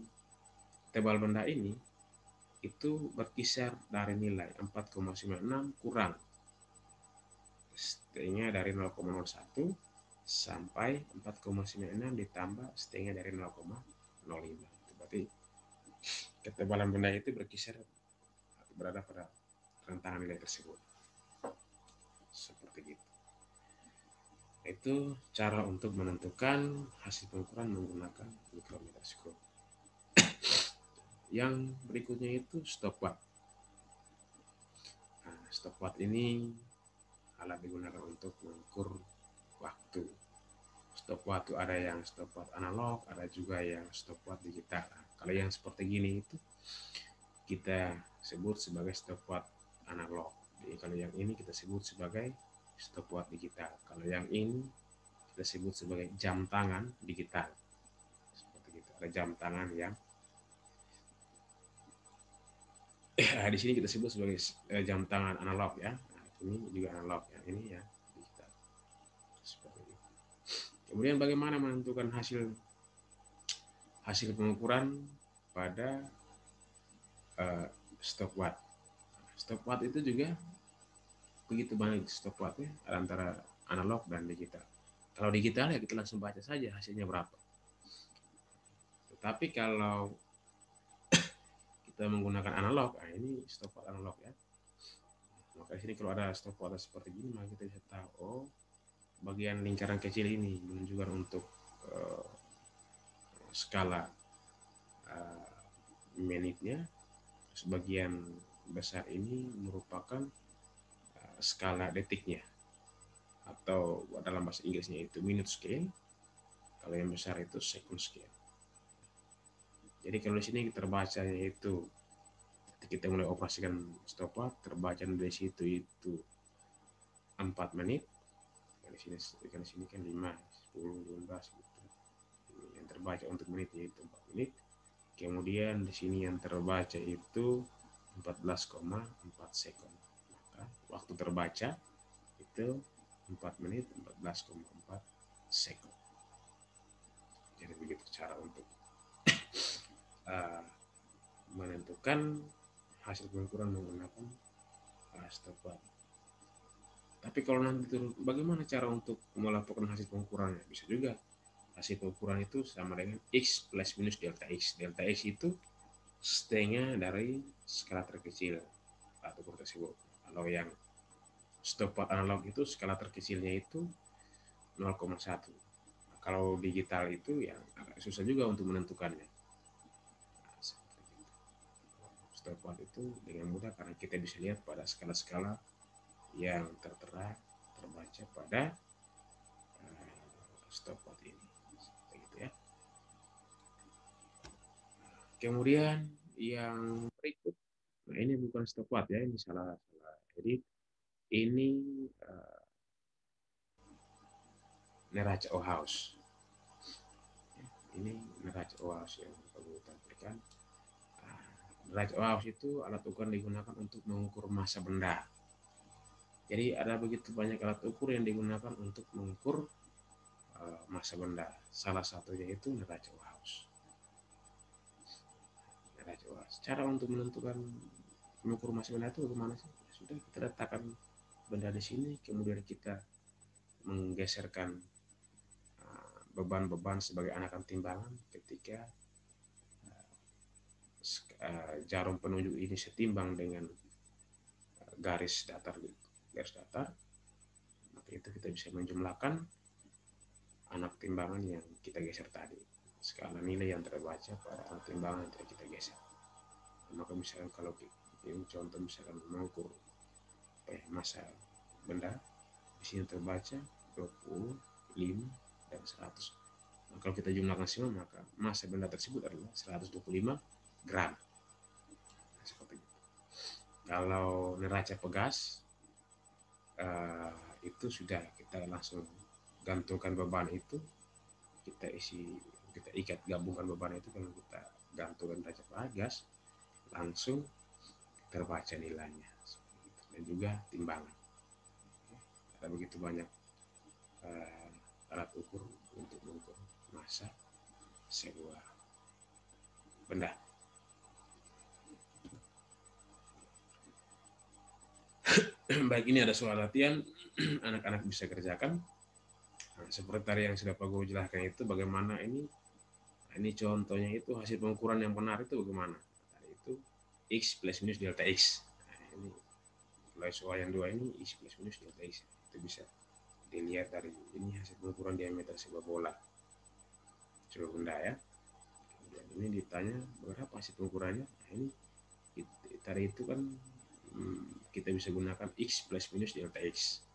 tebal benda ini itu berkisar dari nilai 4,96 kurang setengah dari 0,01 sampai 4,96 ditambah setengah dari 0,05. Berarti ketebalan benda itu berkisar berada pada rentangan nilai tersebut. Seperti itu. Itu cara untuk menentukan hasil pengukuran menggunakan mikrometroskop. Yang berikutnya itu stopwatch. Nah, stopwatch ini alat digunakan untuk mengukur waktu. Stopwatch itu ada yang stopwatch analog, ada juga yang stopwatch digital. Nah, kalau yang seperti gini itu kita sebut sebagai stopwatch analog. Jadi kalau yang ini kita sebut sebagai stopwatch digital. Kalau yang ini kita sebut sebagai jam tangan digital. Seperti itu. Ada jam tangan yang di sini kita sebut sebagai jam tangan analog ya. Nah, ini juga analog ya. Ini ya digital. Seperti itu. Kemudian bagaimana menentukan hasil pengukuran pada stopwatch. Stopwatch itu juga begitu banyak stopwatchnya antara analog dan digital. Kalau digital ya kita langsung baca saja hasilnya berapa. Tetapi kalau kita menggunakan analog, nah ini stopwatch analog ya. Maka di sini kalau ada stopwatch seperti ini, maka kita bisa tahu oh bagian lingkaran kecil ini menunjukkan untuk skala menitnya. Sebagian besar ini merupakan skala detiknya atau dalam bahasa Inggrisnya itu minute scale. Kalau yang besar itu second scale. Jadi kalau di sini terbacanya itu kita mulai operasikan stopwatch, terbaca dari situ itu 4 menit. Di sini kan 5, 10, 15 gitu. Yang terbaca untuk menitnya itu 4 menit. Kemudian di sini yang terbaca itu 14,4 sekon. Maka waktu terbaca itu 4 menit 14,4 sekon. Jadi begitu cara untuk menentukan hasil pengukuran menggunakan stopwatch. Tapi kalau nanti bagaimana cara untuk melaporkan hasil pengukurannya? Bisa juga hasil pengukuran itu sama dengan X plus minus delta X. Delta X itu setengah dari skala terkecil alat ukur tersebut. Kalau yang stopwatch analog itu skala terkecilnya itu 0,1. Kalau digital itu ya agak susah juga untuk menentukannya. Nah, stopwatch itu dengan mudah karena kita bisa lihat pada skala-skala yang tertera terbaca pada stopwatch ini. Begitu ya. Kemudian yang berikut, nah ini bukan stopwatch ya, ini salah edit. Ini neraca Ohaus. Ini neraca Ohaus yang kamu tampilkan. Neraca Ohaus itu alat ukur yang digunakan untuk mengukur massa benda. Jadi ada begitu banyak alat ukur yang digunakan untuk mengukur massa benda. Salah satunya itu neraca Ohaus. Neraca Ohaus. Cara untuk menentukan mengukur massa benda itu bagaimana sih? Sudah kita letakkan benda di sini, kemudian kita menggeserkan beban-beban sebagai anakan timbangan ketika jarum penunjuk ini setimbang dengan garis datar, maka itu kita bisa menjumlahkan anak timbangan yang kita geser tadi, skala nilai yang terbaca pada anak timbangan yang kita geser. Maka misalkan kalau ini contoh misalkan mengukur massa benda, di sini terbaca 20, 5, dan 100. Nah, kalau kita jumlahkan semua, maka massa benda tersebut adalah 125 gram. Nah, seperti itu. Kalau neraca pegas, itu sudah kita langsung gantungkan beban itu, kita ikat gabungkan beban itu, kalau kita gantungkan neraca pegas, langsung terbaca nilainya. Dan juga timbangan. Ada begitu banyak alat ukur untuk mengukur massa sebuah benda. Baik, ini ada soal latihan anak-anak bisa kerjakan. Nah, seperti tadi yang sudah Pak Guru jelaskan itu bagaimana ini contohnya itu hasil pengukuran yang benar itu bagaimana. Tadi itu X plus minus delta X. Nah, ini mulai soal yang dua ini X plus minus delta X. Itu bisa dilihat dari ini hasil pengukuran diameter sebuah bola. Sebuah benda ya. Kemudian ini ditanya berapa hasil pengukurannya. Nah, ini tadi itu kan kita bisa gunakan X plus minus delta X.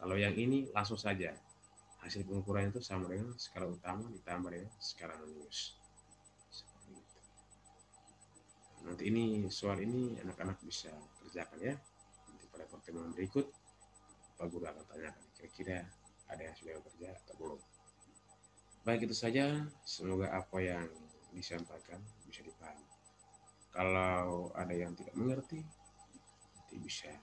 Kalau yang ini langsung saja hasil pengukuran itu sama dengan skala utama ditambah dengan skala minus. Seperti itu. Nanti ini soal ini anak-anak bisa kerjakan ya. Nanti pada pertemuan berikut Pak Guru akan tanyakan kira-kira ada yang sudah bekerja atau belum. Baik, itu saja. Semoga apa yang disampaikan bisa dipahami. Kalau ada yang tidak mengerti, nanti bisa